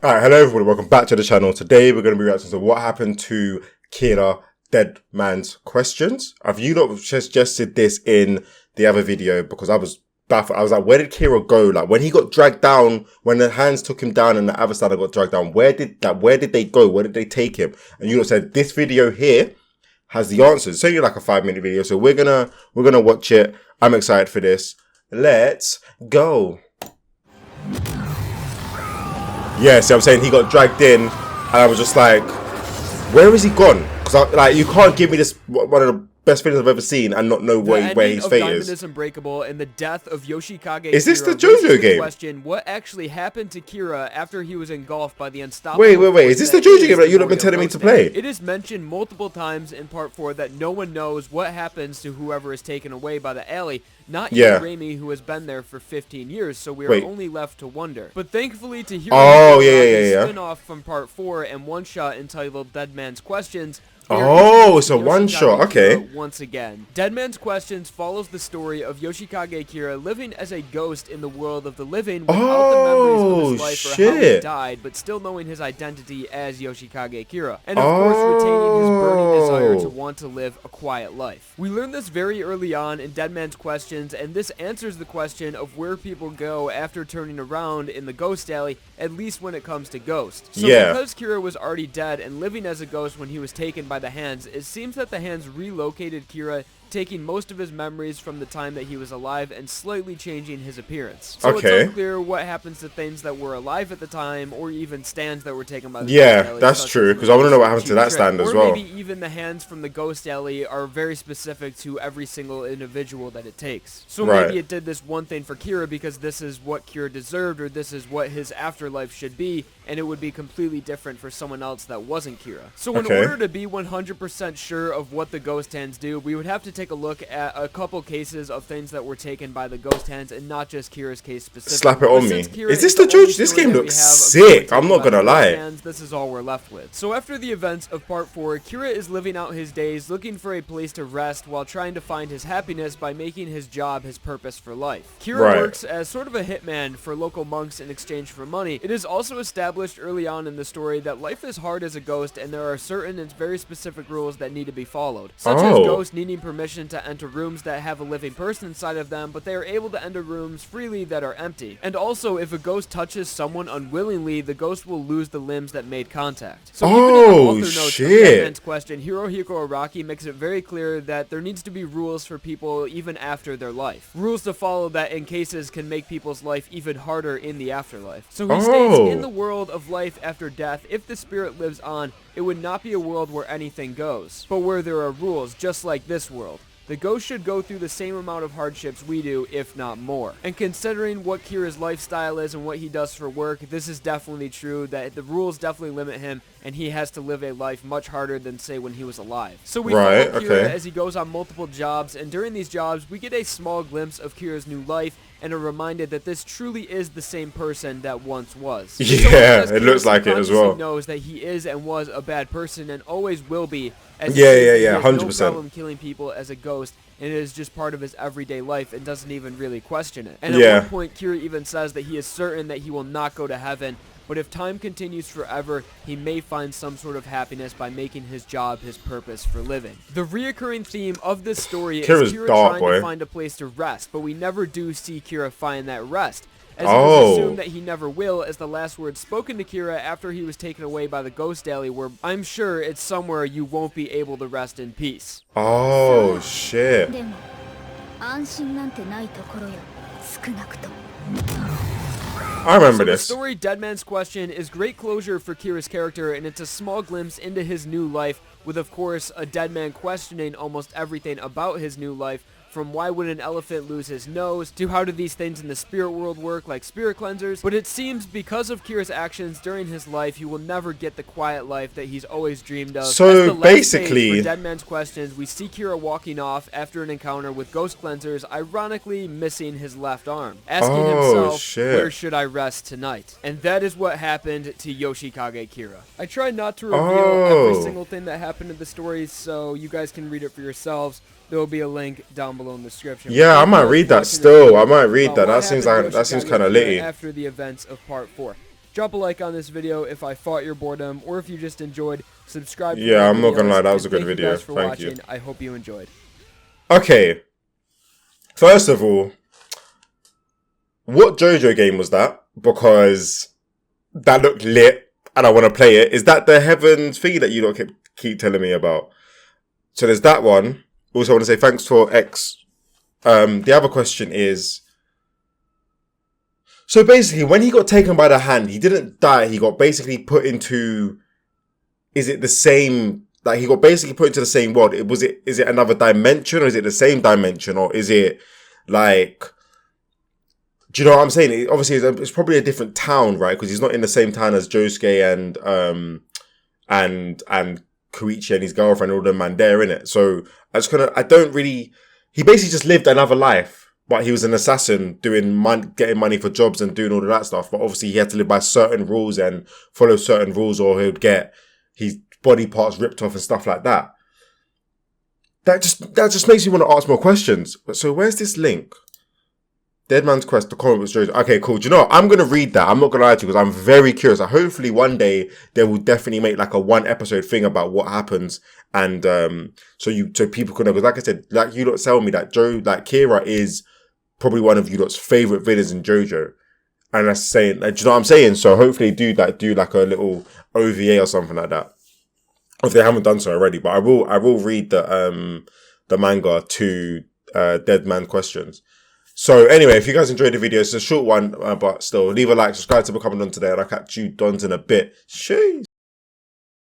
Alright, hello everybody, welcome back to the channel. Today we're going to be reacting to what happened to Kira, Dead Man's Questions. Have you not suggested this in the other video? Because I was baffled. I was like, where did Kira go? Like, when he got dragged down, when the hands took him down and the other side got dragged down, where did they go? Where did they take him? And you lot said, this video here has the answers. It's only like a 5-minute video, so we're gonna watch it. I'm excited for this. Let's go. Yeah, see, I'm saying he got dragged in, and I was just like, where is he gone? Because like, you can't give me this one of the best things I've ever seen and not know where his fate is. Is Unbreakable and the death of Yoshikage. Is this the Jojo game? Question: what actually happened to Kira after he was engulfed by the unstoppable? Wait. Is this the Jojo game that you've been telling me to play? It is mentioned multiple times in part 4 that no one knows what happens to whoever is taken away by the alley. Not even Raimi, who has been there for 15 years, so we are only left to wonder. But thankfully, to hear a spin-off from part 4 and one shot entitled Dead Man's Questions. Oh, it's a one-shot, okay. Once again, Dead Man's Questions follows the story of Yoshikage Kira living as a ghost in the world of the living without the memories of his life or how he died, but still knowing his identity as Yoshikage Kira. And of course, retaining his burning desire to want to live a quiet life. We learned this very early on in Dead Man's Questions, and this answers the question of where people go after turning around in the ghost alley, at least when it comes to ghosts. So because Kira was already dead and living as a ghost when he was taken by the hands, it seems that the hands relocated Kira, taking most of his memories from the time that he was alive and slightly changing his appearance. So it's unclear what happens to things that were alive at the time, or even stands that were taken by the ghost alley. That's true, because I want to know what happens to that stand as well. Or maybe even the hands from the ghost alley are very specific to every single individual that it takes. So maybe it did this one thing for Kira because this is what Kira deserved, or this is what his afterlife should be, and it would be completely different for someone else that wasn't Kira. So in order to be 100% sure of what the ghost hands do, we would have to take a look at a couple cases of things that were taken by the ghost hands and not just Kira's case specifically. Slap it on me. Is this the Jojo? This game looks sick. I'm not gonna lie. This is all we're left with. So after the events of part 4, Kira is living out his days looking for a place to rest while trying to find his happiness by making his job his purpose for life. Kira works as sort of a hitman for local monks in exchange for money. It is also established early on in the story that life is hard as a ghost and there are certain and very specific rules that need to be followed, such as ghosts needing permission to enter rooms that have a living person inside of them, but they are able to enter rooms freely that are empty. And also, if a ghost touches someone unwillingly, the ghost will lose the limbs that made contact. So even in the author notes of Dead Man's Question, Hirohiko Araki makes it very clear that there needs to be rules for people even after their life. Rules to follow that in cases can make people's life even harder in the afterlife. So he states, in the world of life after death, if the spirit lives on, it would not be a world where anything goes, but where there are rules, just like this world. The ghost should go through the same amount of hardships we do, if not more. And considering what Kira's lifestyle is and what he does for work, this is definitely true, that the rules definitely limit him, and he has to live a life much harder than, say, when he was alive. So we follow Kira as he goes on multiple jobs, and during these jobs, we get a small glimpse of Kira's new life, and are reminded that this truly is the same person that once was. Yeah, it looks like it as well. He knows that he is and was a bad person and always will be. As 100%. No problem killing people as a ghost, and it is just part of his everyday life and doesn't even really question it. And at one point, Kira even says that he is certain that he will not go to heaven, but if time continues forever, he may find some sort of happiness by making his job his purpose for living. The reoccurring theme of this story is Kira trying to find a place to rest, but we never do see Kira find that rest, as it is assumed that he never will, as the last words spoken to Kira after he was taken away by the ghost alley were, "I'm sure it's somewhere you won't be able to rest in peace." Oh, shit. I remember this. The story Dead Man's Question is great closure for Kira's character, and it's a small glimpse into his new life, with of course a dead man questioning almost everything about his new life, from why would an elephant lose his nose, to how do these things in the spirit world work, like spirit cleansers. But it seems because of Kira's actions during his life, he will never get the quiet life that he's always dreamed of. So basically, for Dead Man's Questions, we see Kira walking off after an encounter with ghost cleansers, ironically missing his left arm, asking himself, where should I rest tonight? And that is what happened to Yoshikage Kira. I tried not to reveal every single thing that happened in the story, so you guys can read it for yourselves. There will be a link down below in the description. Yeah, I might read that still. I might read that. That seems kind of litty. After the events of part 4. Drop a like on this video if I fought your boredom, or if you just enjoyed. Subscribe. Yeah, I'm not gonna lie, that was a good video. Thank you guys for Thank you. watching. I hope you enjoyed. Okay. First of all, what JoJo game was that? Because that looked lit, and I want to play it. Is that the Heavens thing that you don't keep telling me about? So there's that one. Also, I want to say thanks for X. The other question is, so basically, when he got taken by the hand, he didn't die. He got basically put into. Is it the same? Like, he got basically put into the same world. Is it another dimension, or is it the same dimension, or is it like? Do you know what I'm saying? Obviously, it's probably a different town, right? Because he's not in the same town as Josuke and Koichi and his girlfriend, all the man there, innit? So he basically just lived another life, but he was an assassin getting money for jobs and doing all of that stuff. But obviously, he had to live by certain rules and follow certain rules, or he would get his body parts ripped off and stuff like that. That just makes me want to ask more questions. So where's this link? Dead Man's Quest, the comic was Jojo. Okay, cool. Do you know what? I'm going to read that. I'm not going to lie to you because I'm very curious. Hopefully one day they will definitely make like a 1 episode thing about what happens. And so people can know. Because like I said, like you lot tell me that Kira is probably one of you lot's favourite villains in JoJo. And that's saying, do you know what I'm saying? So hopefully do like a little OVA or something like that. If they haven't done so already. But I will read the manga to Dead Man Questions. So anyway, if you guys enjoyed the video, it's a short one, but still, leave a like, subscribe to become a Don today, and I'll catch you dons in a bit. Sheesh.